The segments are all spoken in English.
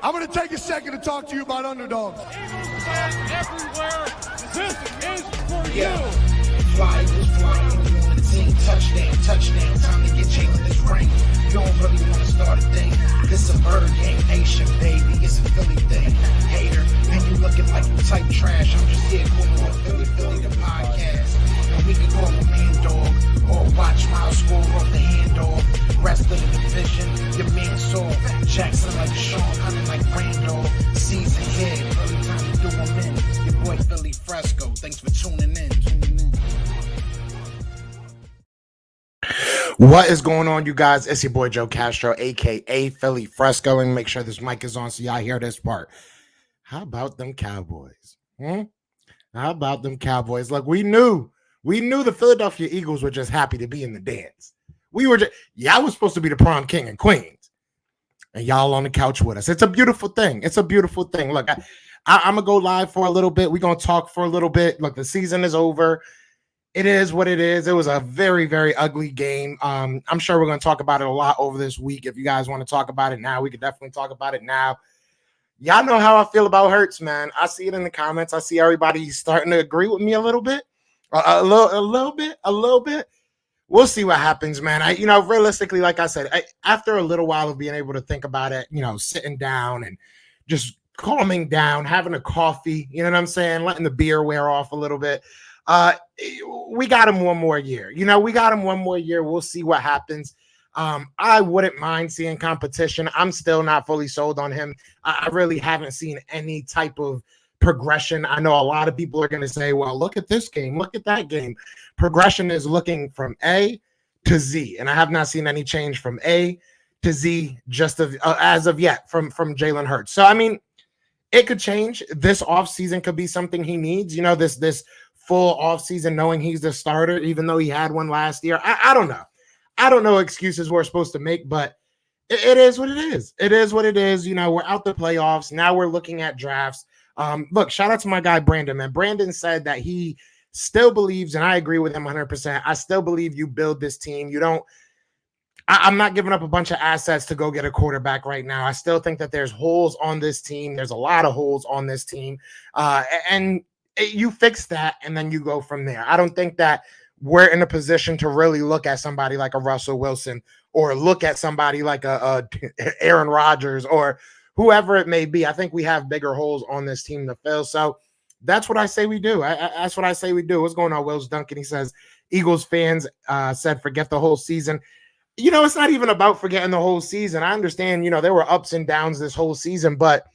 I'm going to take a second to talk to you about underdogs. Eagles fans everywhere, this is for you. Fly, Eagles fly, Eagles on the team. Touchdown, touchdown, time to get Jalen this ring. You don't really want to start a thing. This a bird game nation, baby. It's a Philly thing. Hater, and you looking like you type trash. I'm just here calling on Philly the podcast. And we can call a man dog or watch Miles score off the handoff. Rest of the division, your man saw Jackson like Sean, hunting like Randolph. Season here, early time to do them in. Your boy Philly Fresco, thanks for tuning in. What is going on, you guys? It's your boy Joe Castro, aka Philly Fresco, and make sure this mic is on so y'all hear this part. How about them Cowboys? How about them Cowboys? Look, we knew the Philadelphia Eagles were just happy to be in the dance. We were just, y'all was supposed to be the prom king and queens, and y'all on the couch with us. It's a beautiful thing. It's a beautiful thing. Look, I'm gonna go live for a little bit. We're gonna talk for a little bit. Look, the season is over. It is what it is. It was a very, very ugly game. I'm sure we're going to talk about it a lot over this week. If you guys want to talk about it now, we could definitely talk about it now. Y'all know how I feel about Hurts, man. I see it in the comments. I see everybody starting to agree with me a little bit. A little bit. We'll see what happens, man. Realistically, like I said, after a little while of being able to think about it, sitting down and just calming down, having a coffee, you know what I'm saying? Letting the beer wear off a little bit. We got him one more year. We got him one more year. We'll see what happens. I wouldn't mind seeing competition. I'm still not fully sold on him. I really haven't seen any type of progression. I know a lot of people are going to say, well, look at this game, look at that game. Progression is looking from A to Z, and I have not seen any change from A to Z just as of yet from Jalen Hurts. So, I mean, it could change. This offseason could be something he needs, this full offseason, knowing he's the starter, even though he had one last year. I don't know. I don't know excuses we're supposed to make, but it is what it is. It is what it is. We're out the playoffs. Now we're looking at drafts. Look, shout out to my guy, Brandon, man. Brandon said that he still believes, and I agree with him 100%. I still believe you build this team. I'm not giving up a bunch of assets to go get a quarterback right now. I still think that there's holes on this team. There's a lot of holes on this team. And you fix that, and then you go from there. I don't think that we're in a position to really look at somebody like a Russell Wilson or look at somebody like a Aaron Rodgers or whoever it may be. I think we have bigger holes on this team to fill. So that's what I say we do. That's what I say we do. What's going on, Wills Duncan? He says, Eagles fans said forget the whole season. It's not even about forgetting the whole season. I understand, there were ups and downs this whole season, but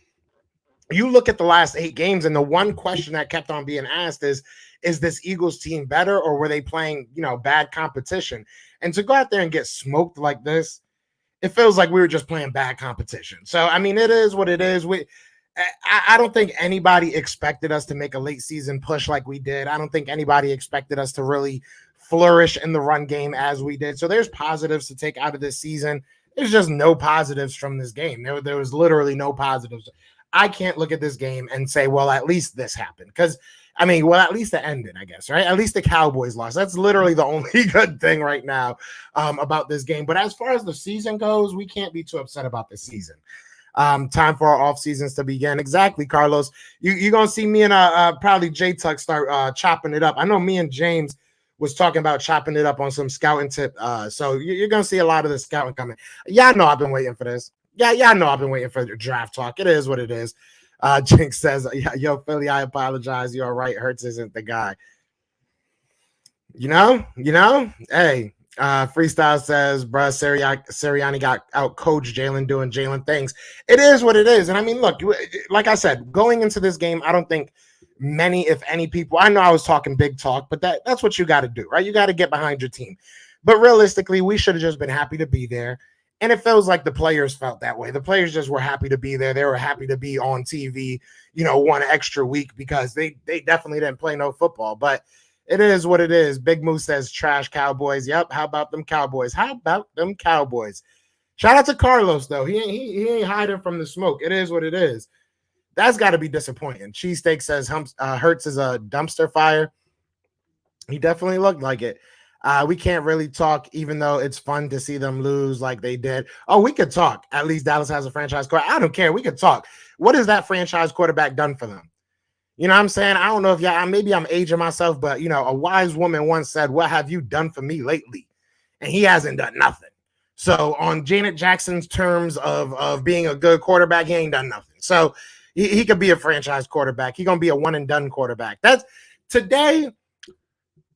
you look at the last 8 games, and the one question that kept on being asked is this Eagles team better, or were they playing, bad competition? And to go out there and get smoked like this, it feels like we were just playing bad competition. So, I mean, it is what it is. I don't think anybody expected us to make a late season push like we did. I don't think anybody expected us to really flourish in the run game as we did. So there's positives to take out of this season. There's just no positives from this game. There was literally no positives. I can't look at this game and say, well, at least this happened. Because, at least it ended, I guess, right? At least the Cowboys lost. That's literally the only good thing right now about this game. But as far as the season goes, we can't be too upset about the season. Time for our off seasons to begin. Exactly, Carlos. You're going to see me and probably J-Tuck start chopping it up. I know me and James was talking about chopping it up on some scouting tip. So you're going to see a lot of the scouting coming. Yeah, I know I've been waiting for this. Yeah, I know I've been waiting for the draft talk. It is what it is. Jinx says, yo, Philly, I apologize. You're right. Hurts isn't the guy. Hey, Freestyle says, bruh, Sirianni got out coach Jalen doing Jalen things. It is what it is. And look, like I said, going into this game, I don't think many, if any people, I know I was talking big talk, but that's what you got to do, right? You got to get behind your team. But realistically, we should have just been happy to be there. And it feels like the players felt that way. The players just were happy to be there. They were happy to be on TV, one extra week because they definitely didn't play no football. But it is what it is. Big Moose says trash Cowboys. Yep. How about them Cowboys? Shout out to Carlos, though. He ain't hiding from the smoke. It is what it is. That's got to be disappointing. Cheesesteak says Hurts is a dumpster fire. He definitely looked like it. We can't really talk, even though it's fun to see them lose like they did. Oh, we could talk. At least Dallas has a franchise quarterback. I don't care. We could talk. What has that franchise quarterback done for them? You know what I'm saying? I don't know if maybe I'm aging myself, but a wise woman once said, "What have you done for me lately?" And he hasn't done nothing. So on Janet Jackson's terms of being a good quarterback, he ain't done nothing. So he could be a franchise quarterback. He's gonna be a one and done quarterback. Today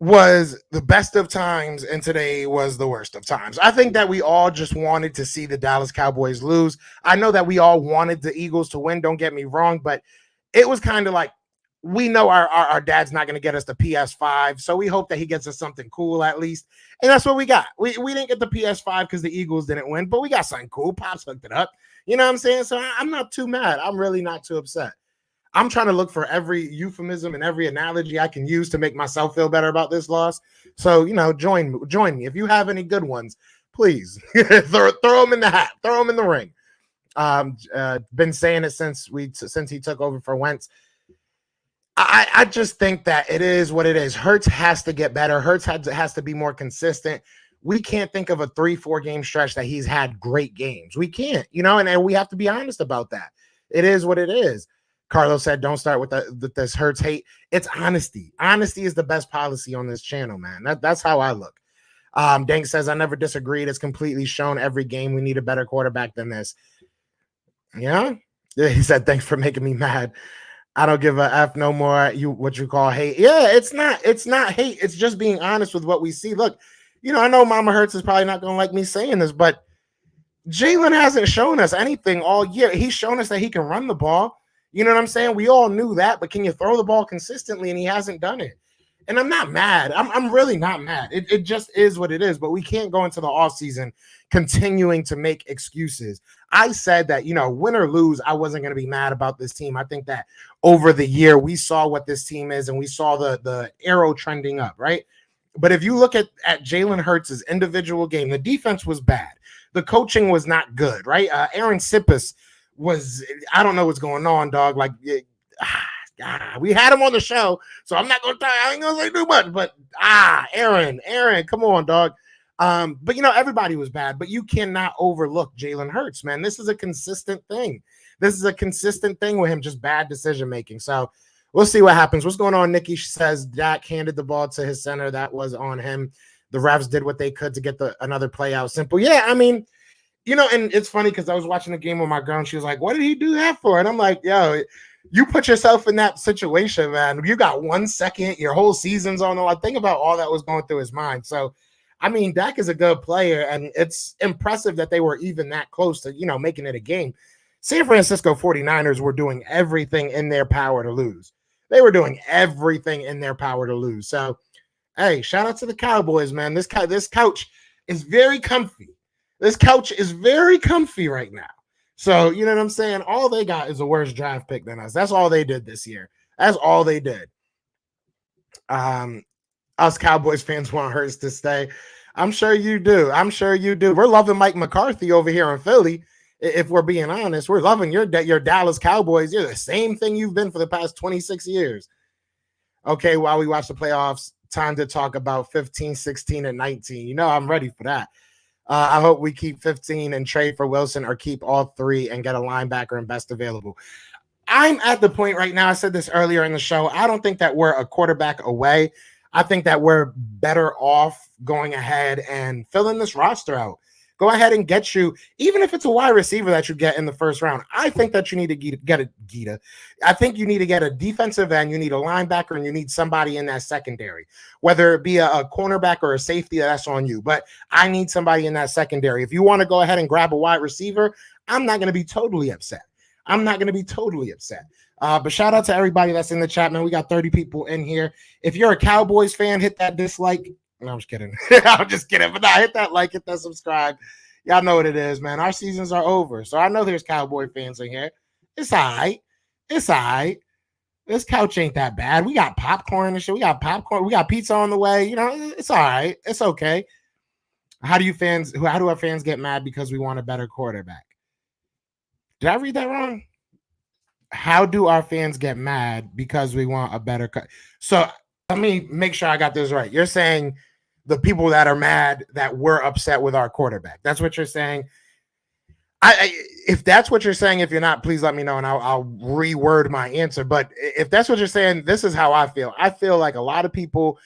was the best of times and today was the worst of times. I think that we all just wanted to see the Dallas Cowboys lose. I know that we all wanted the Eagles to win, don't get me wrong, but it was kind of like, we know our dad's not going to get us the PS5, so we hope that he gets us something cool at least. And that's what we got. We didn't get the PS5 because the Eagles didn't win, but we got something cool. Pops hooked it up. You know what I'm saying? So I'm not too mad. I'm really not too upset. I'm trying to look for every euphemism and every analogy I can use to make myself feel better about this loss. So, join me. If you have any good ones, please throw them in the hat, throw them in the ring. Been saying it since he took over for Wentz. I just think that it is what it is. Hurts has to get better. Hurts has to be more consistent. We can't think of a 3-4 game stretch that he's had great games. We can't, and we have to be honest about that. It is what it is. Carlos said, don't start with this Hurts hate. It's honesty. Honesty is the best policy on this channel, man. That's how I look. Dank says, I never disagreed. It's completely shown every game we need a better quarterback than this. Yeah? He said, thanks for making me mad. I don't give a F no more. What you call hate. Yeah, it's not hate. It's just being honest with what we see. Look, I know Mama Hurts is probably not going to like me saying this, but Jalen hasn't shown us anything all year. He's shown us that he can run the ball. You know what I'm saying? We all knew that, but can you throw the ball consistently? And he hasn't done it. And I'm not mad. I'm really not mad. It just is what it is. But we can't go into the offseason continuing to make excuses. I said that, win or lose, I wasn't going to be mad about this team. I think that over the year, we saw what this team is, and we saw the arrow trending up, right? But if you look at Jalen Hurts' individual game, the defense was bad. The coaching was not good, right? Aaron Sippis I don't know what's going on, dog. Like, we had him on the show, so I ain't gonna say too much, but Aaron, come on, dog. But everybody was bad, but you cannot overlook Jalen Hurts, man. This is a consistent thing. This is a consistent thing with him, just bad decision making. So we'll see what happens. What's going on, Nikki? She says Dak handed the ball to his center. That was on him. The refs did what they could to get another play out simple. Yeah, I mean, and it's funny because I was watching the game with my girl and she was like, what did he do that for? And I'm like, yo, you put yourself in that situation, man. You got 1 second, your whole season's on the line. Think about all that was going through his mind. So, I mean, Dak is a good player, and it's impressive that they were even that close to, making it a game. San Francisco 49ers were doing everything in their power to lose. They were doing everything in their power to lose. So, hey, shout out to the Cowboys, man. This couch is very comfy. This couch is very comfy right now. So, you know what I'm saying? All they got is a worse draft pick than us. That's all they did this year. That's all they did. Us Cowboys fans want Hurts to stay. I'm sure you do. We're loving Mike McCarthy over here in Philly. If we're being honest, we're loving your Dallas Cowboys. You're the same thing you've been for the past 26 years. Okay, while we watch the playoffs, time to talk about 15, 16, and 19. I'm ready for that. I hope we keep 15 and trade for Wilson, or keep all three and get a linebacker and best available. I'm at the point right now, I said this earlier in the show, I don't think that we're a quarterback away. I think that we're better off going ahead and filling this roster out. Go ahead and get you, even if it's a wide receiver that you get in the first round. I think that you need to get a Gita. I think you need to get a defensive end. You need a linebacker, and you need somebody in that secondary, whether it be a cornerback or a safety. That's on you. But I need somebody in that secondary. If you want to go ahead and grab a wide receiver, I'm not going to be totally upset. But shout out to everybody that's in the chat, man. We got 30 people in here. If you're a Cowboys fan, hit that dislike. No, I'm just kidding. I'm just kidding. But hit that like, hit that subscribe. Y'all know what it is, man. Our seasons are over. So I know there's Cowboy fans in here. It's all right. This couch ain't that bad. We got popcorn and shit. We got popcorn. We got pizza on the way. It's all right. It's okay. How do our fans get mad because we want a better quarterback? Did I read that wrong? How do our fans get mad because we want a better cut? So let me make sure I got this right. You're saying the people that are mad that we're upset with our quarterback. That's what you're saying. If that's what you're saying, if you're not, please let me know and I'll reword my answer. But if that's what you're saying, this is how I feel. I feel like a lot of people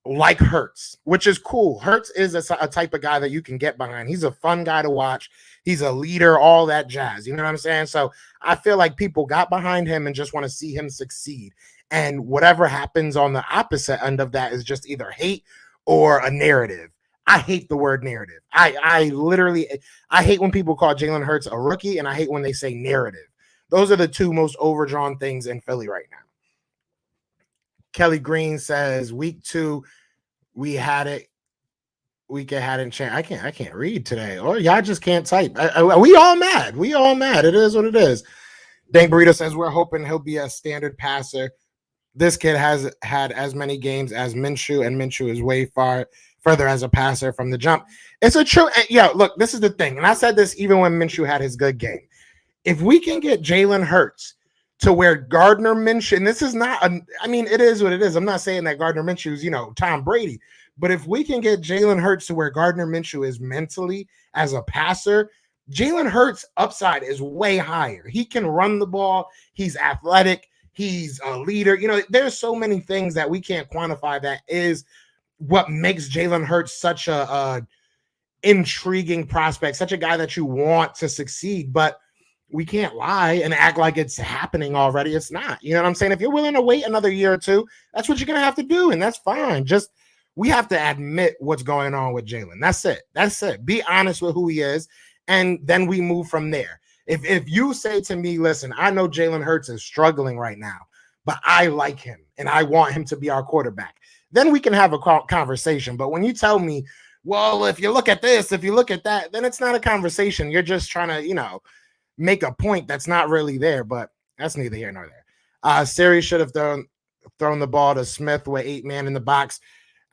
like Hurts, which is cool. Hurts is a type of guy that you can get behind. He's a fun guy to watch. He's a leader, all that jazz. You know what I'm saying? So I feel like people got behind him and just want to see him succeed. And whatever happens on the opposite end of that is just either hate or a narrative. I hate the word narrative. I hate when people call Jalen Hurts a rookie, and I hate when they say narrative. Those are the two most overdrawn things in Philly right now. Kelly Green says, week 2, we had it. We hadn't changed. I can't read today. Or y'all just can't type. We all mad. We all mad. It is what it is. Dang Burrito says, we're hoping he'll be a standard passer. This kid has had as many games as Minshew, and Minshew is way further as a passer from the jump. It's a true. Yeah, look, this is the thing. And I said this even when Minshew had his good game. If we can get Jalen Hurts to where Gardner Minshew, and this is not, it is what it is. I'm not saying that Gardner Minshew is, Tom Brady. But if we can get Jalen Hurts to where Gardner Minshew is mentally as a passer, Jalen Hurts' upside is way higher. He can run the ball. He's athletic. He's a leader. There's so many things that we can't quantify that is what makes Jalen Hurts such a intriguing prospect, such a guy that you want to succeed. But we can't lie and act like it's happening already. It's not. You know what I'm saying? If you're willing to wait another year or two, that's what you're going to have to do, and that's fine. We have to admit what's going on with Jalen. That's it. That's it. Be honest with who he is, and then we move from there. If you say to me, listen, I know Jalen Hurts is struggling right now, but I like him, and I want him to be our quarterback, then we can have a conversation. But when you tell me, well, if you look at this, if you look at that, then it's not a conversation. You're just trying to, make a point that's not really there, but that's neither here nor there. Siri should have thrown the ball to Smith with 8 man in the box.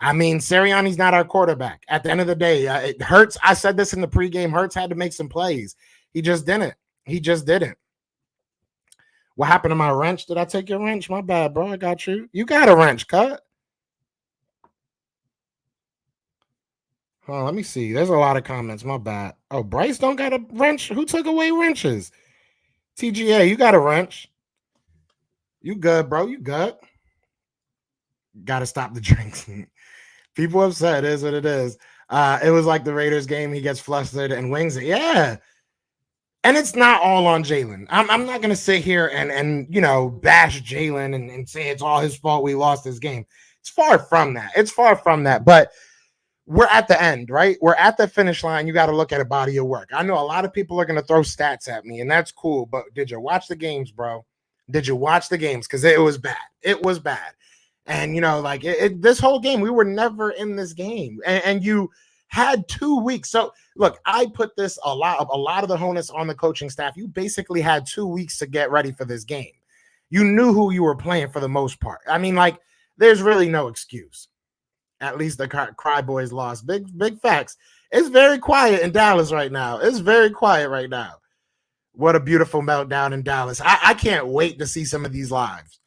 Sirianni's not our quarterback. At the end of the day, it hurts. I said this in the pregame. Hurts had to make some plays. He just didn't. What happened to my wrench? Did I take your wrench? My bad, bro. I got you. You got a wrench, cut. Oh, let me see. There's a lot of comments. My bad. Oh, Bryce don't got a wrench. Who took away wrenches? TGA, you got a wrench. You good, bro. You good. Got to stop the drinks. People upset. It is what it is. It was like the Raiders game. He gets flustered and wings it. Yeah. And it's not all on Jalen. I'm not going to sit here and bash Jalen and say it's all his fault we lost this game. It's far from that. But we're at the end, right? We're at the finish line. You got to look at a body of work. I know a lot of people are going to throw stats at me, and that's cool. But did you watch the games, bro? Did you watch the games? Because it was bad. It was bad. And, this whole game, we were never in this game. And you had 2 weeks. So, look, I put this a lot of the onus on the coaching staff. You basically had 2 weeks to get ready for this game. You knew who you were playing for the most part. There's really no excuse. At least the Cry Boys lost. Big facts. It's very quiet in Dallas right now. It's very quiet right now. What a beautiful meltdown in Dallas. I can't wait to see some of these lives.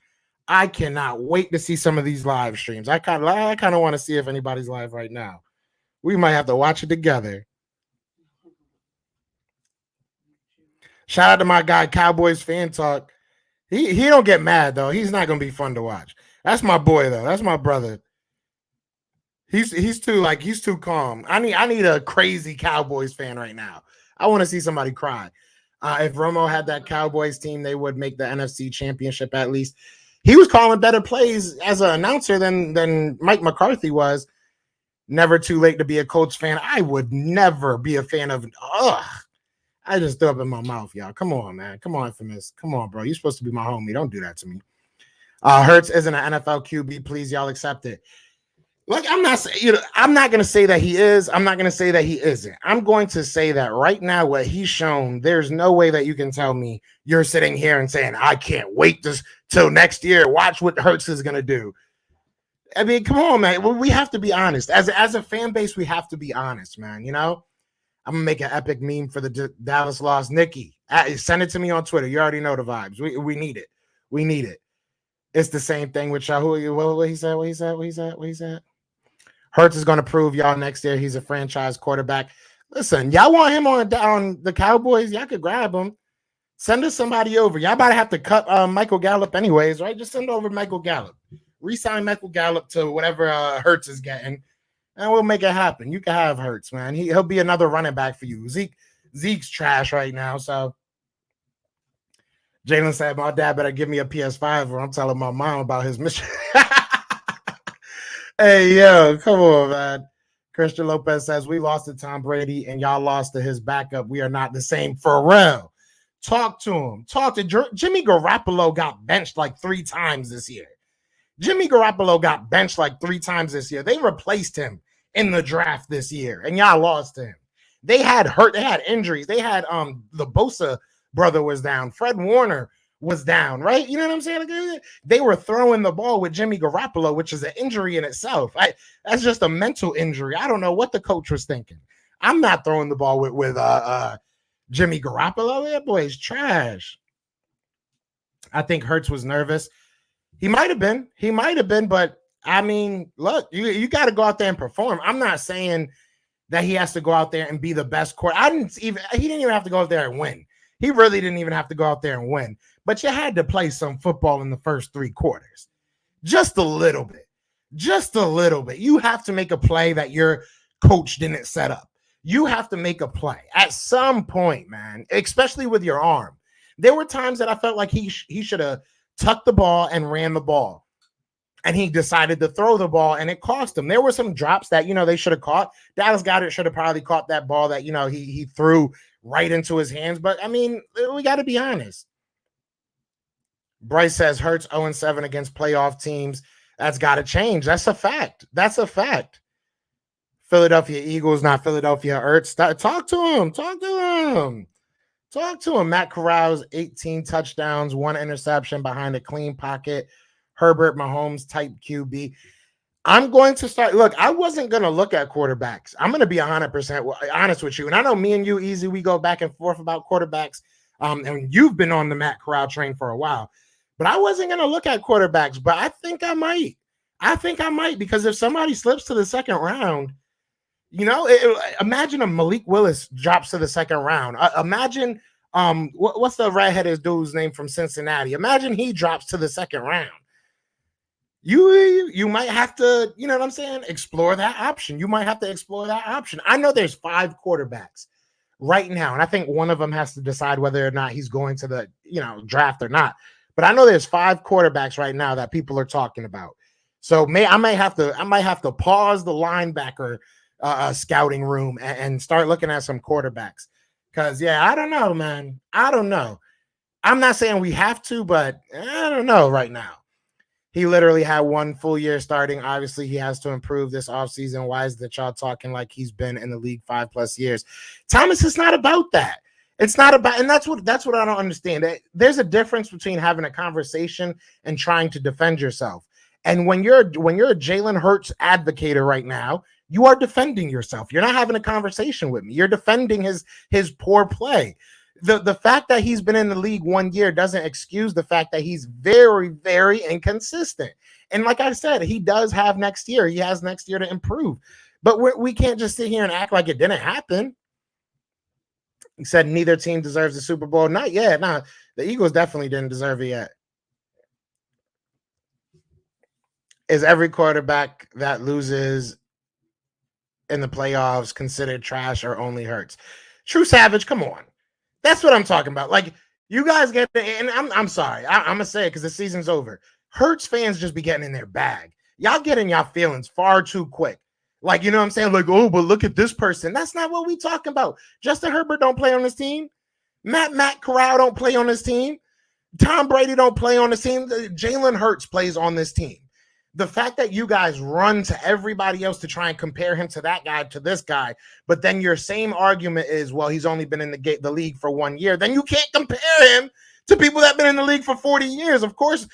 I cannot wait to see some of these live streams. I kind of want to see if anybody's live right now. We might have to watch it together. Shout out to my guy, Cowboys Fan Talk. He don't get mad, though. He's not going to be fun to watch. That's my boy, though. That's my brother. He's too calm. I need a crazy Cowboys fan right now. I want to see somebody cry. If Romo had that Cowboys team, they would make the NFC Championship at least. He was calling better plays as an announcer than Mike McCarthy was. Never too late to be a Colts fan. I would never be a fan of. I just threw up in my mouth, y'all. Come on, man. Come on, Infamous. Come on, bro. You're supposed to be my homie. Don't do that to me. Hurts isn't an NFL QB. Please, y'all accept it. Like, I'm not going to say that he is. I'm not going to say that he isn't. I'm going to say that right now, what he's shown, there's no way that you can tell me you're sitting here and saying, I can't wait till next year. Watch what Hurts is going to do. Come on, man. We have to be honest. As a fan base, we have to be honest, man. I'm going to make an epic meme for the Dallas loss. Nikki, send it to me on Twitter. You already know the vibes. We need it. We need it. It's the same thing with Shahu. What he said? Hurts is going to prove y'all next year he's a franchise quarterback. Listen, y'all want him on the Cowboys? Y'all could grab him. Send us somebody over. Y'all about to have to cut Michael Gallup anyways, right? Just send over Michael Gallup. Resign Michael Gallup to whatever Hurts is getting, and we'll make it happen. You can have Hurts, man. He'll be another running back for you. Zeke's trash right now, so Jalen said, my dad better give me a PS5 or I'm telling my mom about his mission. Hey, yo, come on, man. Christian Lopez says, we lost to Tom Brady and y'all lost to his backup. We are not the same for real. Talk to him. Talk to Jimmy Garoppolo got benched like 3 times this year. Jimmy Garoppolo got benched like 3 times this year. They replaced him in the draft this year, and y'all lost to him. They had injuries. They had the Bosa brother was down. Fred Warner was down, right? You know what I'm saying? Like, they were throwing the ball with Jimmy Garoppolo, which is an injury in itself. That's just a mental injury. I don't know what the coach was thinking. I'm not throwing the ball with Jimmy Garoppolo. That boy is trash. I think Hurts was nervous. He might have been, but I mean, look, you got to go out there and perform. I'm not saying that he has to go out there and be the best quarterback. He didn't even have to go out there and win. He really didn't even have to go out there and win. But you had to play some football in the first 3 quarters. Just a little bit. Just a little bit. You have to make a play that your coach didn't set up. You have to make a play at some point, man, especially with your arm. There were times that I felt like he should have tucked the ball and ran the ball. And he decided to throw the ball, and it cost him. There were some drops that, they should have caught. Dallas Goedert should have probably caught that ball that, he threw right into his hands. But, I mean, we got to be honest. Bryce says Hurts 0-7 against playoff teams. That's got to change. That's a fact. That's a fact. Philadelphia Eagles, not Philadelphia Hurts. Talk to him. Talk to him. Talk to him. Matt Corral's 18 touchdowns, 1 interception behind a clean pocket. Herbert Mahomes type QB. I'm going to start. Look, I wasn't going to look at quarterbacks. I'm going to be 100% honest with you. And I know me and you, Easy, we go back and forth about quarterbacks. And you've been on the Matt Corral train for a while. But I wasn't going to look at quarterbacks. But I think I might. Because if somebody slips to the second round, imagine a Malik Willis drops to the second round. Imagine what's the redheaded dude's name from Cincinnati? Imagine he drops to the second round. You might have to, you know what I'm saying, explore that option. You might have to explore that option. I know there's 5 quarterbacks right now, and I think one of them has to decide whether or not he's going to the, draft or not. But I know there's 5 quarterbacks right now that people are talking about. So I might have to pause the linebacker scouting room and start looking at some quarterbacks. Because, I don't know, man. I don't know. I'm not saying we have to, but I don't know right now. He literally had 1 full year starting. Obviously, he has to improve this offseason. Why is that y'all talking like he's been in the league 5+ years? Thomas, it's not about that. It's not about, and that's what I don't understand. There's a difference between having a conversation and trying to defend yourself. And when you're a Jalen Hurts advocate right now, you are defending yourself. You're not having a conversation with me. You're defending his poor play. The fact that he's been in the league 1 year doesn't excuse the fact that he's very, very inconsistent. And like I said, he does have next year. He has next year to improve. But we can't just sit here and act like it didn't happen. He said neither team deserves the Super Bowl. Not yet. No, the Eagles definitely didn't deserve it yet. Is every quarterback that loses in the playoffs considered trash or only Hurts? True Savage, come on. That's what I'm talking about. Like, you guys get – and I'm sorry. I'm going to say it because the season's over. Hurts fans just be getting in their bag. Y'all get in y'all feelings far too quick. Like, you know what I'm saying? Like, oh, but look at this person. That's not what we talking about. Justin Herbert don't play on this team. Matt Corral don't play on this team. Tom Brady don't play on this team. Jalen Hurts plays on this team. The fact that you guys run to everybody else to try and compare him to that guy, to this guy, but then your same argument is, well, he's only been in the league for 1 year. Then you can't compare him to people that have been in the league for 40 years. Of course,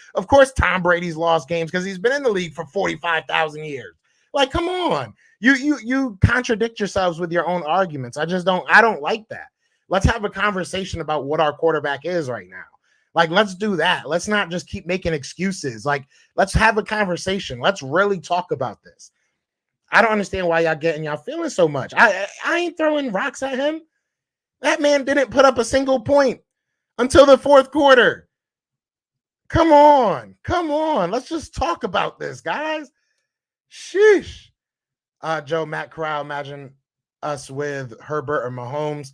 Tom Brady's lost games because he's been in the league for 45,000 years. Like, come on. You contradict yourselves with your own arguments. I don't like that. Let's have a conversation about what our quarterback is right now. Like, let's do that. Let's not just keep making excuses. Like, let's have a conversation. Let's really talk about this. I don't understand why y'all getting y'all feeling so much. I ain't throwing rocks at him. That man didn't put up a single point until the fourth quarter. Come on. Let's just talk about this, guys. Sheesh. Joe, Matt Corral, imagine us with Herbert or Mahomes.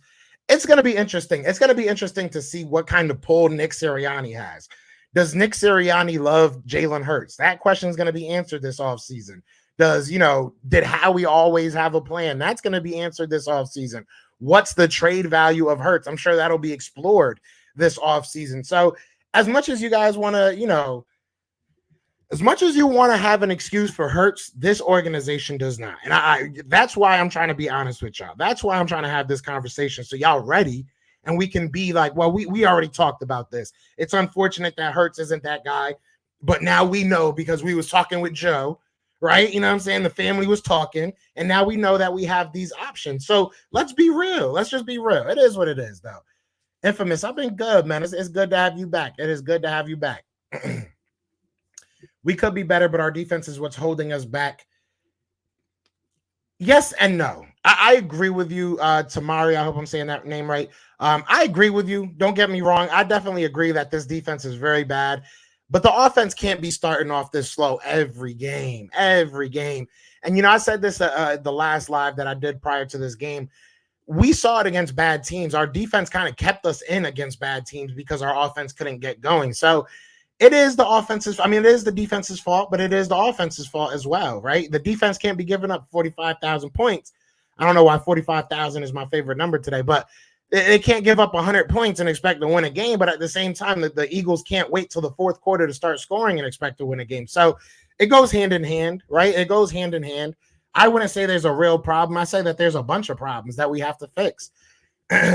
It's going to be interesting. It's going to be interesting to see what kind of pull Nick Sirianni has. Does Nick Sirianni love Jalen Hurts? That question is going to be answered this offseason. Did Howie always have a plan? That's going to be answered this offseason. What's the trade value of Hurts? I'm sure that'll be explored this offseason. So as much as you guys want to, as much as you want to have an excuse for Hurts, this organization does not. And that's why I'm trying to be honest with y'all. That's why I'm trying to have this conversation. So y'all ready? And we can be like, well, we already talked about this. It's unfortunate that Hurts isn't that guy. But now we know because we was talking with Joe, right? You know what I'm saying? The family was talking. And now we know that we have these options. So let's be real. Let's just be real. It is what it is, though. Infamous, I've been good, man. It's good to have you back. It is good to have you back. We could be better, but our defense is what's holding us back. Yes and no. I agree with you, Tamari. I hope I'm saying that name right. I agree with you. Don't get me wrong. I definitely agree that this defense is very bad, but the offense can't be starting off this slow every game. And, I said this the last live that I did prior to this game. We saw it against bad teams. Our defense kind of kept us in against bad teams because our offense couldn't get going. So it is the offense's, it is the defense's fault, but it is the offense's fault as well, right? The defense can't be giving up 45,000 points. I don't know why 45,000 is my favorite number today, but it can't give up 100 points and expect to win a game. But at the same time, the Eagles can't wait till the fourth quarter to start scoring and expect to win a game. So it goes hand in hand, right? It goes hand in hand. I wouldn't say there's a real problem. I say that there's a bunch of problems that we have to fix.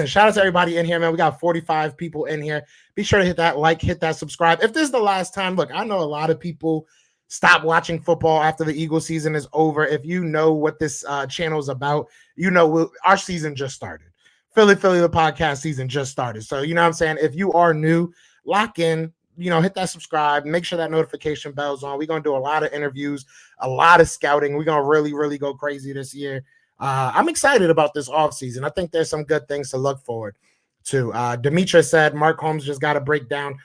Shout out to everybody in here, man. We got 45 people in here. Be sure to hit that like, hit that subscribe. If this is the last time, look, I know a lot of people stop watching football after the Eagles season is over. If you know what this channel is about, our season just started. Philly, the podcast season just started. So, you know what I'm saying? If you are new, lock in, hit that subscribe. Make sure that notification bell's on. We're going to do a lot of interviews, a lot of scouting. We're going to really, really go crazy this year. I'm excited about this offseason. I think there's some good things to look forward to. Demetra said Mark Holmes just got to break down.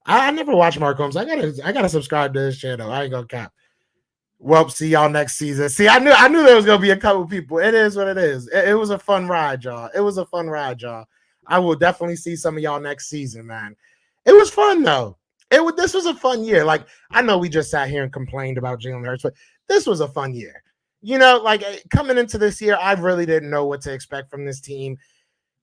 I never watched Mark Holmes. I gotta subscribe to this channel. I ain't gonna cap. Well, see y'all next season. See, I knew there was gonna be a couple people. It is what it is. It was a fun ride, y'all. I will definitely see some of y'all next season, man. It was fun though. This was a fun year. Like, I know we just sat here and complained about Jalen Hurts, but this was a fun year. Coming into this year, I really didn't know what to expect from this team.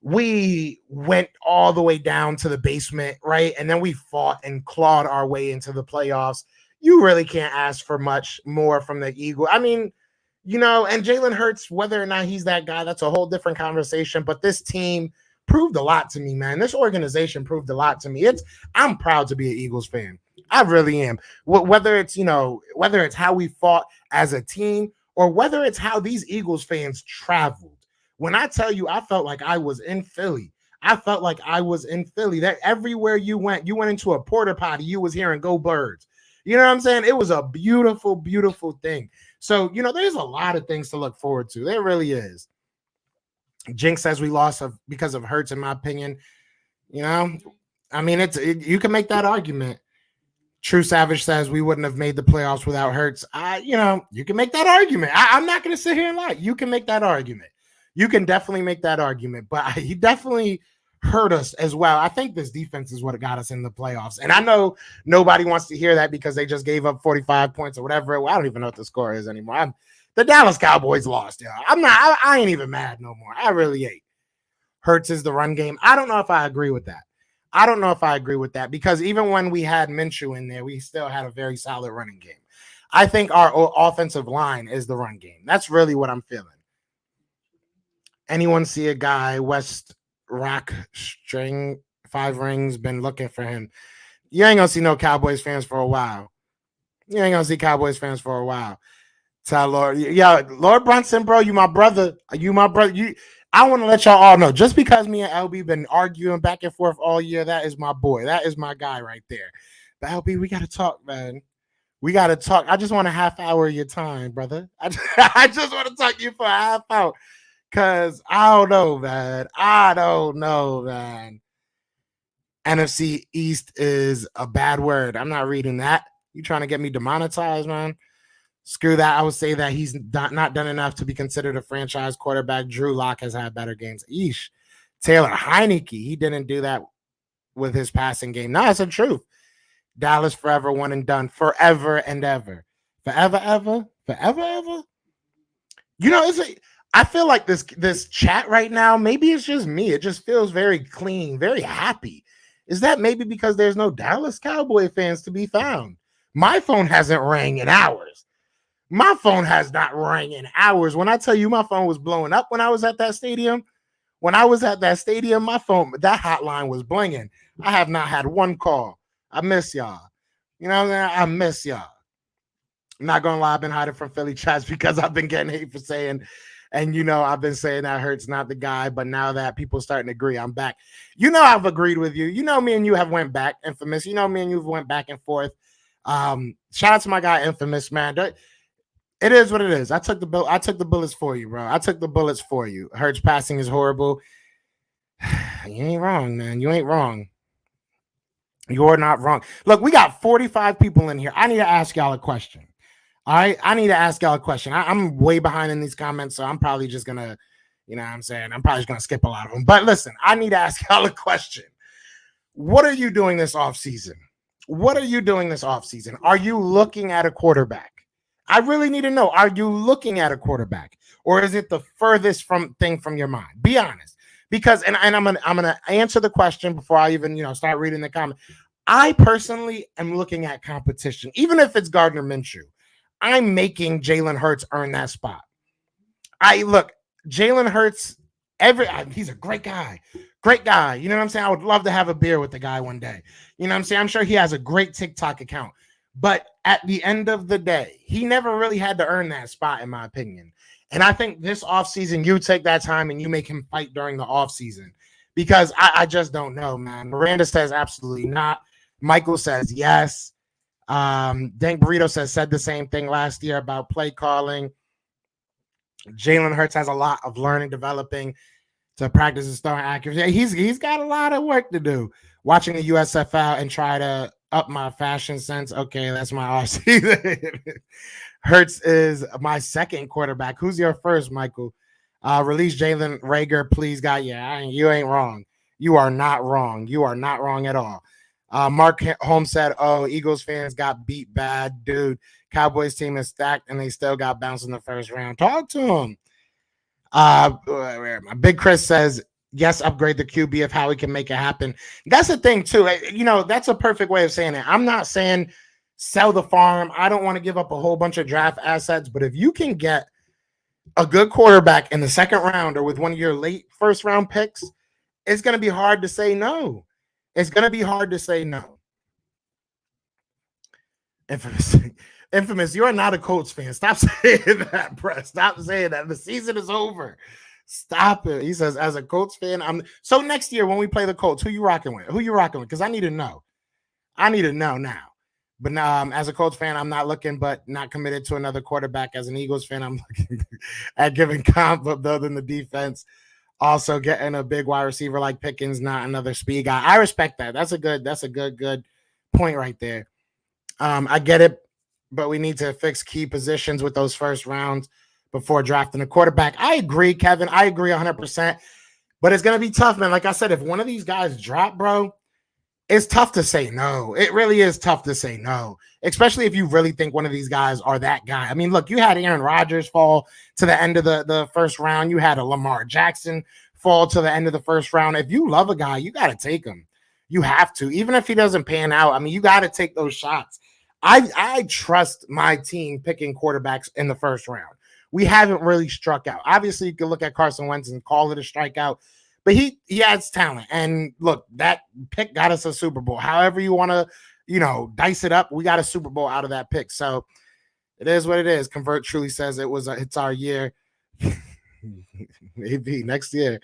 We went all the way down to the basement, right? And then we fought and clawed our way into the playoffs. You really can't ask for much more from the Eagles. And Jalen Hurts, whether or not he's that guy, that's a whole different conversation. But this team proved a lot to me, man. This organization proved a lot to me. I'm proud to be an Eagles fan. I really am. Whether it's how we fought as a team or whether it's how these Eagles fans traveled. When I tell you, I felt like I was in Philly. That everywhere you went into a porta potty, you was hearing "Go Birds." You know what I'm saying? It was a beautiful, beautiful thing. So, there's a lot of things to look forward to. There really is. Jinx says we lost because of Hurts, in my opinion. You can make that argument. True Savage says we wouldn't have made the playoffs without Hurts. You can make that argument. I'm not going to sit here and lie. You can make that argument. You can definitely make that argument, but he definitely hurt us as well. I think this defense is what got us in the playoffs. And I know nobody wants to hear that because they just gave up 45 points or whatever. Well, I don't even know what the score is anymore. The Dallas Cowboys lost, y'all. I ain't even mad no more. I really ain't. Hurts is the run game. I don't know if I agree with that. Because even when we had Minshew in there, we still had a very solid running game. I think our offensive line is the run game. That's really what I'm feeling. Anyone see a guy, West Rock String, 5 rings, been looking for him? You ain't gonna see no Cowboys fans for a while. Tell Lord, Lord Brunson, bro, you my brother. I want to let y'all all know, just because me and LB been arguing back and forth all year, that is my boy. That is my guy right there. But LB, we gotta talk, man. We got to talk. I just want a half hour of your time, brother. I just want to talk to you for a half hour because I don't know, man. NFC East is a bad word. I'm not reading that. You trying to get me demonetized, man? Screw that. I would say that he's not done enough to be considered a franchise quarterback. Drew Lock has had better games. Eesh. Taylor Heineke, he didn't do that with his passing game. No, it's the truth. Dallas forever one and done. Forever and ever. Forever, ever. Forever, ever. You know, I feel like this chat right now, maybe it's just me. It just feels very clean, very happy. Is that maybe because there's no Dallas Cowboy fans to be found? My phone hasn't rang in hours. My phone has not rang in hours. When I tell you my phone was blowing up when I was at that stadium, my phone, that hotline was blinging. I have not had one call. I miss y'all. You know what I'm saying? I miss y'all. I'm not going to lie. I've been hiding from Philly chats because I've been getting hate for saying, and you know, I've been saying that Hurts not the guy, but now that people starting to agree, I'm back. You know, I've agreed with you. You know, me and you have went back, Infamous. You know, me and you went back and forth. Shout out to my guy, Infamous, man. It is what it is. I took the bullets for you, bro. I took the bullets for you. Hurts passing is horrible. You ain't wrong, man. You ain't wrong. You're not wrong. Look, we got 45 people in here. I need to ask y'all a question. All right. I need to ask y'all a question. I'm way behind in these comments, so I'm probably just going to, you know what I'm saying? I'm probably just going to skip a lot of them. But listen, I need to ask y'all a question. What are you doing this offseason? Are you looking at a quarterback? I really need to know. Are you looking at a quarterback? Or is it the furthest thing from your mind? Be honest. Because and I'm gonna answer the question before I even start reading the comment. I personally am looking at competition, even if it's Gardner Minshew. I'm making Jalen Hurts earn that spot. Jalen Hurts. He's a great guy. You know what I'm saying? I would love to have a beer with the guy one day. You know what I'm saying? I'm sure he has a great TikTok account. But at the end of the day, he never really had to earn that spot, in my opinion. And I think this offseason, you take that time and you make him fight during the offseason because I just don't know, man. Miranda says absolutely not. Michael says yes. Dank Burrito said the same thing last year about play calling. Jalen Hurts has a lot of learning, developing to practice his throwing accuracy. He's got a lot of work to do. Watching the USFL and try to up my fashion sense. Okay, that's my offseason. Hurts is my second quarterback. Who's your first, Michael? Release Jalen Reagor, please, God. Yeah, you ain't wrong. You are not wrong. You are not wrong at all. Mark Holmes said, "Oh, Eagles fans got beat bad, dude. Cowboys team is stacked, and they still got bounced in the first round. Talk to him." Big Chris says, "Yes, upgrade the QB if Howie can make it happen." That's the thing too. That's a perfect way of saying it. I'm not saying sell the farm. I don't want to give up a whole bunch of draft assets, but if you can get a good quarterback in the second round or with one of your late first round picks, it's going to be hard to say no. Infamous, you are not a Colts fan. Stop saying that, bro. Stop saying that. The season is over. Stop it. He says, as a Colts fan, so next year when we play the Colts, who you rocking with? Because I need to know. Now. But as a Colts fan, I'm not looking, but not committed to another quarterback. As an Eagles fan, I'm looking at giving comp, but building the defense. Also getting a big wide receiver like Pickens, not another speed guy. I respect that. That's a good point right there. I get it, but we need to fix key positions with those first rounds before drafting a quarterback. I agree, Kevin. I agree 100%. But it's going to be tough, man. Like I said, if one of these guys drop, bro, it's tough to say no. It really is tough to say no, especially if you really think one of these guys are that guy. I mean, look, you had Aaron Rodgers fall to the end of the first round. You had a Lamar Jackson fall to the end of the first round. If you love a guy, you got to take him. You have to. Even if he doesn't pan out, I mean, you got to take those shots. I trust my team picking quarterbacks in the first round. We haven't really struck out. Obviously, you can look at Carson Wentz and call it a strikeout, but he has talent. And look, that pick got us a Super Bowl. However you want to, dice it up, we got a Super Bowl out of that pick. So it is what it is. Convert truly says it's our year. Maybe next year.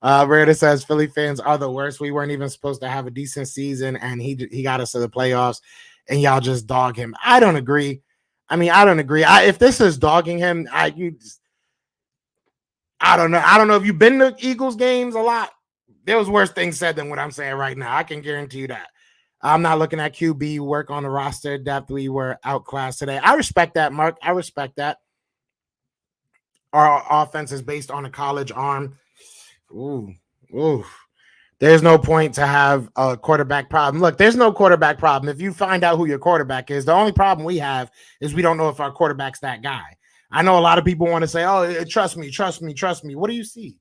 Rita says Philly fans are the worst. We weren't even supposed to have a decent season, and he got us to the playoffs. and y'all just dog him. I don't agree. I don't agree. If this is dogging him, I don't know. I don't know if you've been to Eagles games a lot. There was worse things said than what I'm saying right now. I can guarantee you that. I'm not looking at QB work on the roster depth. We were outclassed today. I respect that, Mark. I respect that. Our offense is based on a college arm. Ooh. There's no point to have a quarterback problem. Look, there's no quarterback problem. If you find out who your quarterback is, the only problem we have is we don't know if our quarterback's that guy. I know a lot of people want to say, oh, trust me. What do you see?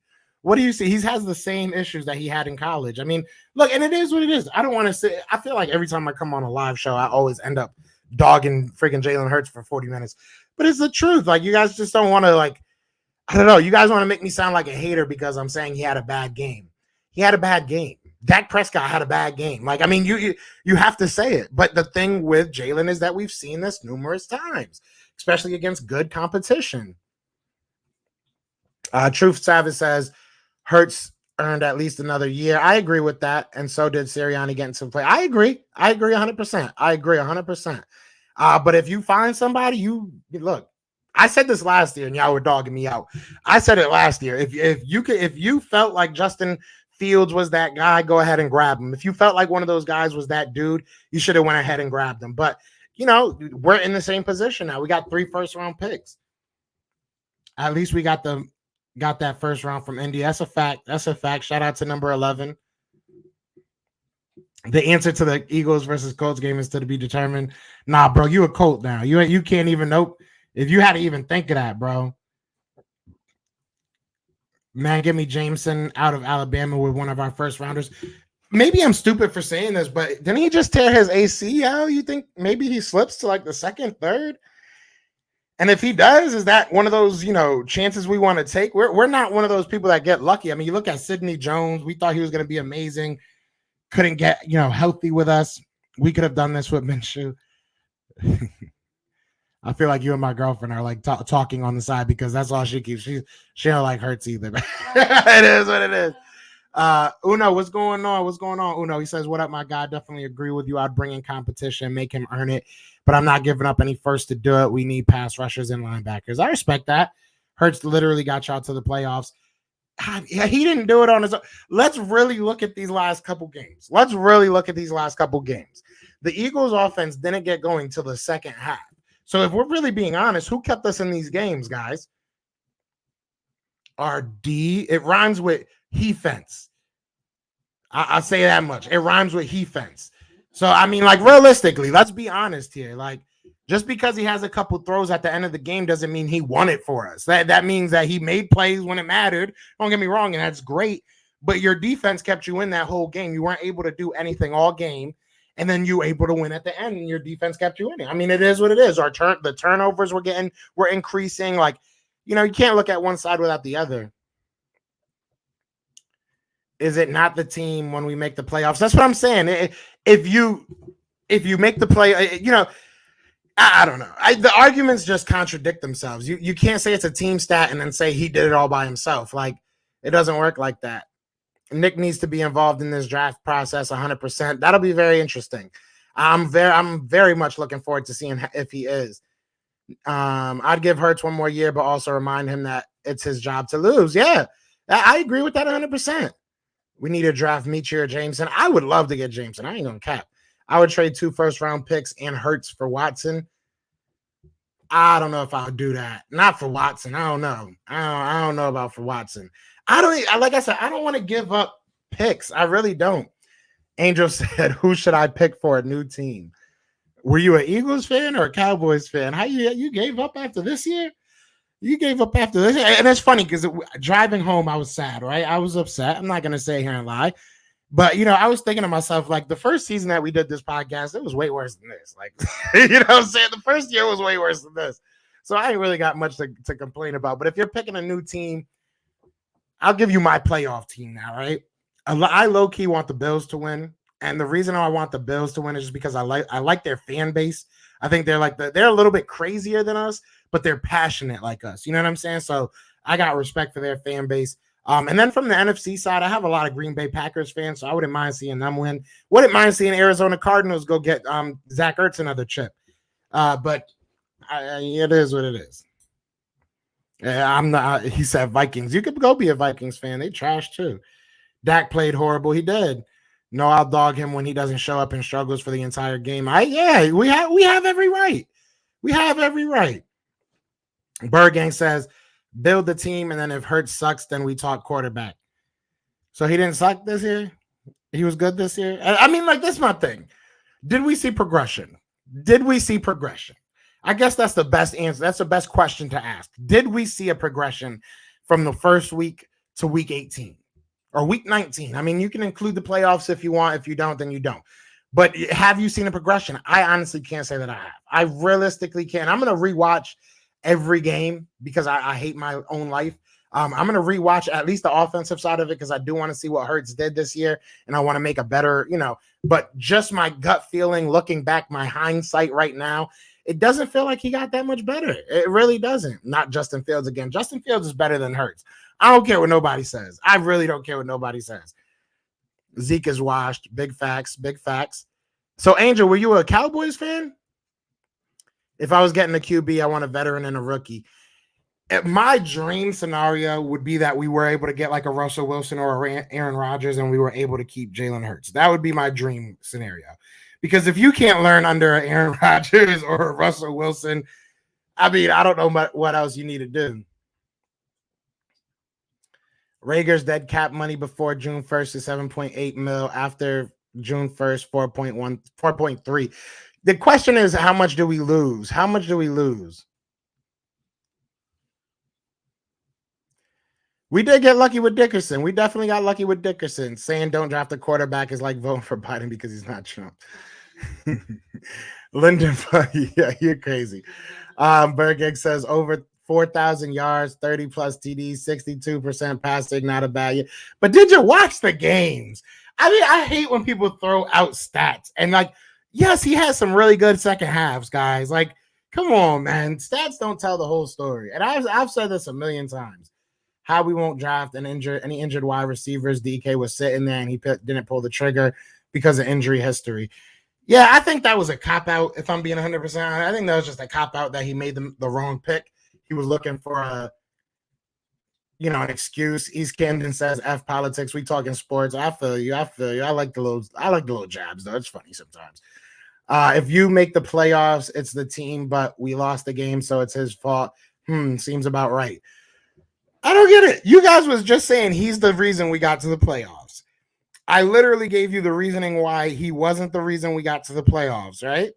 He has the same issues that he had in college. Look, and it is what it is. I don't want to say, I feel like every time I come on a live show, I always end up dogging freaking Jalen Hurts for 40 minutes. But it's the truth. Like, you guys just don't want to, like, I don't know. You guys want to make me sound like a hater because I'm saying he had a bad game. He had a bad game. Dak Prescott had a bad game. Like, you have to say it. But the thing with Jalen is that we've seen this numerous times, especially against good competition. Truth Savage says, Hurts earned at least another year. I agree with that. And so did Sirianni getting some play. I agree 100%. But if you find somebody, you look, I said this last year and y'all were dogging me out. I said it last year. If you felt like Justin Fields was that guy, go ahead and grab him. If you felt like one of those guys was that dude, you should have went ahead and grabbed him. But, we're in the same position now. We got 3 first-round picks. At least we got that first round from Indy. That's a fact. Shout out to number 11. The answer to the Eagles versus Colts game is to be determined. Nah, bro, you a Colt now. You can't even know if you had to even think of that, bro. Man, give me Jameson out of Alabama with one of our first rounders. Maybe I'm stupid for saying this, but didn't he just tear his ACL? You think maybe he slips to like the second, third? And if he does, is that one of those, chances we want to take? We're not one of those people that get lucky. You look at Sidney Jones. We thought he was going to be amazing. Couldn't get, healthy with us. We could have done this with Minshew. I feel like you and my girlfriend are like talking on the side because that's all she keeps. She don't like Hurts either. It is what it is. Uno, what's going on? Uno, he says, what up, my guy? Definitely agree with you. I'd bring in competition, make him earn it, but I'm not giving up any first to do it. We need pass rushers and linebackers. I respect that. Hurts literally got y'all to the playoffs. He didn't do it on his own. Let's really look at these last couple games. The Eagles offense didn't get going till the second half. So if we're really being honest, who kept us in these games, guys? Our D. It rhymes with he-fence. I'll say that much. It rhymes with he-fence. So, realistically, let's be honest here. Like, just because he has a couple throws at the end of the game doesn't mean he won it for us. That means that he made plays when it mattered. Don't get me wrong, and that's great. But your defense kept you in that whole game. You weren't able to do anything all game, and then you were able to win at the end, and your defense kept you in it. It is what it is. The turnovers were increasing. Like, you can't look at one side without the other. Is it not the team when we make the playoffs? That's what I'm saying. If you make the play, I don't know. The arguments just contradict themselves. You can't say it's a team stat and then say he did it all by himself. Like, it doesn't work like that. Nick needs to be involved in this draft process 100%. That'll be very interesting. I'm very much looking forward to seeing if he is. I'd give Hurts one more year, but also remind him that it's his job to lose. Yeah, I agree with that 100%. We need to draft Minshew or Jameson. I would love to get Jameson. I ain't gonna cap. I would trade 2 first-round picks and Hurts for Watson. I don't know if I would do that. Not for Watson. I don't know. I don't know about for Watson. Like I said, I don't want to give up picks. I really don't. Angel said, who should I pick for a new team? Were you an Eagles fan or a Cowboys fan? How you gave up after this year? You gave up after this. And it's funny because driving home, I was sad, right? I was upset. I'm not going to sit here and lie. But, I was thinking to myself, like, the first season that we did this podcast, it was way worse than this. Like, what I'm saying? The first year was way worse than this. So I ain't really got much to complain about. But if you're picking a new team, I'll give you my playoff team now, right? I low-key want the Bills to win. And the reason I want the Bills to win is just because I like their fan base. I think they're a little bit crazier than us, but they're passionate like us. You know what I'm saying? So I got respect for their fan base. And then from the NFC side, I have a lot of Green Bay Packers fans, so I wouldn't mind seeing them win. Wouldn't mind seeing Arizona Cardinals go get Zach Ertz another chip. But it is what it is. I'm not. He said Vikings. You could go be a Vikings fan. They trash too. Dak played horrible. He did. No, I'll dog him when he doesn't show up and struggles for the entire game. We have every right. We have every right. Bergang says, build the team, and then if Hurts sucks, then we talk quarterback. So he didn't suck this year? He was good this year? I mean, like, that's my thing. Did we see progression? I guess that's the best answer. That's the best question to ask. Did we see a progression from the first week to week 18 or week 19? I mean, you can include the playoffs if you want. If you don't, then you don't. But have you seen a progression? I honestly can't say that I have. I realistically can't. I'm going to rewatch every game because I hate my own life. I'm going to rewatch at least the offensive side of it because I do want to see what Hurts did this year, and I want to make a better, but just my gut feeling, looking back, my hindsight right now, it doesn't feel like he got that much better. It really doesn't. Not Justin Fields again. Justin Fields is better than Hurts. I don't care what nobody says. I really don't care what nobody says. Zeke is washed. Big facts. So, Angel, were you a Cowboys fan? If I was getting a QB, I want a veteran and a rookie. My dream scenario would be that we were able to get like a Russell Wilson or a Aaron Rodgers, and we were able to keep Jalen Hurts. That would be my dream scenario. Because if you can't learn under Aaron Rodgers or Russell Wilson, I mean, I don't know what else you need to do. Rager's dead cap money before June 1st is 7.8 mil. After June 1st, 4.3. The question is, how much do we lose? We did get lucky with Dickerson. We definitely got lucky with Dickerson. Saying don't draft a quarterback is like voting for Biden because he's not Trump. Lyndon, yeah, you're crazy. Bergegg says over 4,000 yards, 30 plus TDs, 62% passing, not a bad year. But did you watch the games? I mean, I hate when people throw out stats. And like, yes, he has some really good second halves, guys. Like, come on, man. Stats don't tell the whole story. And I've said this a million times. How we won't draft any injured wide receivers. DK was sitting there and he didn't pull the trigger because of injury history. Yeah, I think that was a cop-out, if I'm being 100%. I think that was just a cop-out that he made the wrong pick. He was looking for an excuse. East Camden says F politics. We talking sports. I feel you. I like the little jabs, though. It's funny sometimes. If you make the playoffs, it's the team, but we lost the game, so it's his fault. Seems about right. I don't get it. You guys was just saying he's the reason we got to the playoffs. I literally gave you the reasoning why he wasn't the reason we got to the playoffs, right?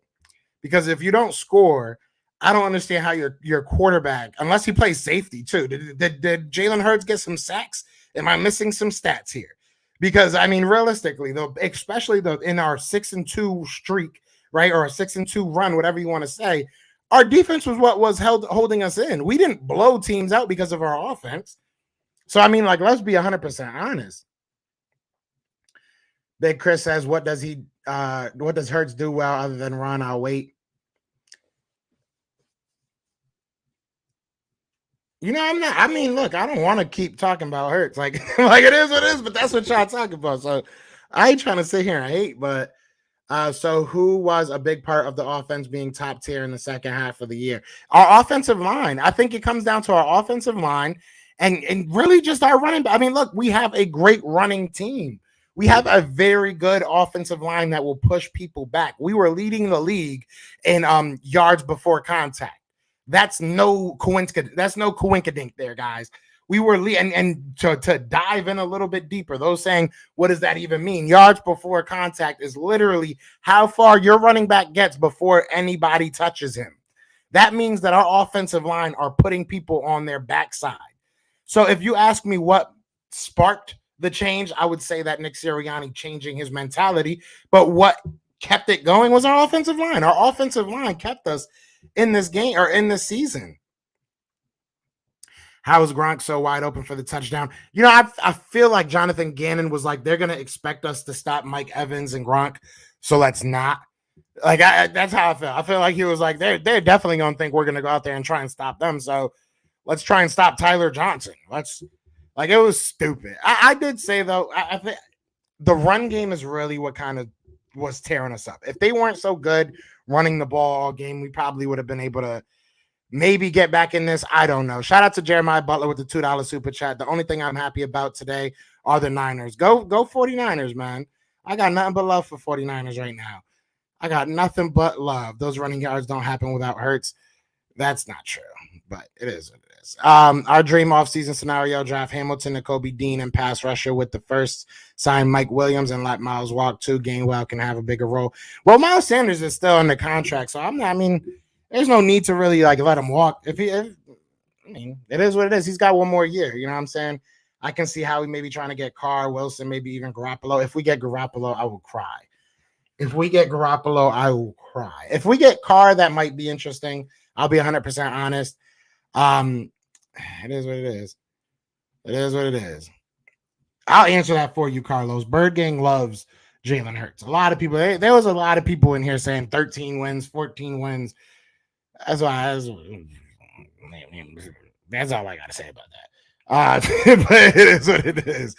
Because if you don't score, I don't understand how your quarterback, unless he plays safety too. Did Jalen Hurts get some sacks? Am I missing some stats here? Because I mean, realistically, though, especially in our 6-2 streak, right, or a 6-2 run, whatever you want to say, our defense was what was holding us in. We didn't blow teams out because of our offense. So I mean, like, let's be 100% honest. Big Chris says, what does Hurts do well other than run? I'll wait. I'm not. I mean, look, I don't want to keep talking about Hurts. Like it is what it is, but that's what y'all talking about. So I ain't trying to sit here and hate, but so who was a big part of the offense being top tier in the second half of the year? Our offensive line. I think it comes down to our offensive line and really just our running. I mean, look, we have a great running team. We have a very good offensive line that will push people back. We were leading the league in yards before contact. That's no coincidence. That's no coincidence there, guys. We were and to dive in a little bit deeper, those saying, what does that even mean? Yards before contact is literally how far your running back gets before anybody touches him. That means that our offensive line are putting people on their backside. So if you ask me what sparked the change, I would say that Nick Sirianni changing his mentality. But what kept it going was our offensive line. Our offensive line kept us in this game or in this season. How is Gronk so wide open for the touchdown? I feel like Jonathan Gannon was like, they're going to expect us to stop Mike Evans and Gronk, so let's not. Like, that's how I feel. I feel like he was like, they're definitely going to think we're going to go out there and try and stop them, so let's try and stop Tyler Johnson. Let's Like, it was stupid. I did say, though, I think the run game is really what kind of was tearing us up. If they weren't so good running the ball all game, we probably would have been able to maybe get back in this. I don't know. Shout out to Jeremiah Butler with the $2 super chat. The only thing I'm happy about today are the Niners. Go 49ers, man. I got nothing but love for 49ers right now. I got nothing but love. Those running yards don't happen without Hurts. That's not true, but it is what it is. Our dream offseason scenario: draft Hamilton, Nakobe Dean, and pass rusher with the first, sign Mike Williams and let Miles walk. 2, Gainwell can have a bigger role. Well, Miles Sanders is still under contract, so there's no need to really like let him walk. It is what it is. He's got one more year. You know what I'm saying? I can see how he may be trying to get Carr, Wilson, maybe even Garoppolo. If we get Garoppolo, I will cry. If we get Garoppolo, I will cry. If we get Carr, that might be interesting. I'll be 100% honest. It is what it is. It is what it is. I'll answer that for you, Carlos. Bird Gang loves Jalen Hurts. A lot of people, there was a lot of people in here saying 13 wins, 14 wins. That's all I got to say about that. But it is what it is.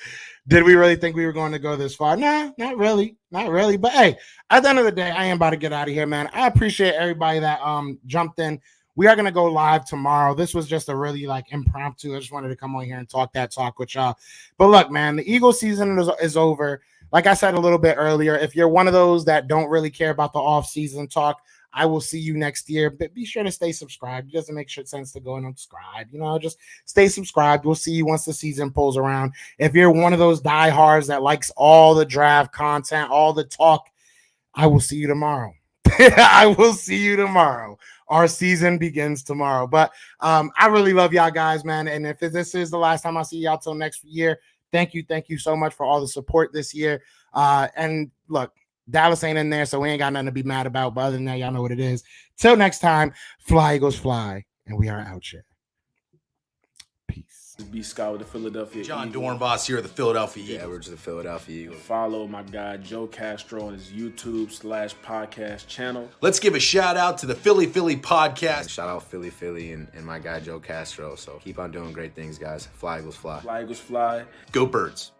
Did we really think we were going to go this far? Nah, not really. Not really. But hey, at the end of the day, I am about to get out of here, man. I appreciate everybody that jumped in. We are going to go live tomorrow. This was just a really impromptu. I just wanted to come on here and talk with y'all. But look, man, the Eagles season is over. Like I said a little bit earlier, if you're one of those that don't really care about the off-season talk, I will see you next year. But be sure to stay subscribed. It doesn't make sense to go and subscribe. Just stay subscribed. We'll see you once the season pulls around. If you're one of those diehards that likes all the draft content, all the talk, I will see you tomorrow. I will see you tomorrow. Our season begins tomorrow. But I really love y'all guys, man. And if this is the last time I see y'all till next year, thank you so much for all the support this year. And look, Dallas ain't in there, so we ain't got nothing to be mad about. But other than that, y'all know what it is. Till next time, fly, Eagles, fly. And we are out here. Peace. B. Scott with the Philadelphia John Eagles. Dornbos here of the Philadelphia Eagles. Edwards of the Philadelphia Eagles. Follow my guy Joe Castro on his YouTube/podcast channel. Let's give a shout out to the Philly podcast. Shout out Philly and my guy Joe Castro. So keep on doing great things, guys. Fly, Eagles, fly. Fly, Eagles, fly. Go Birds.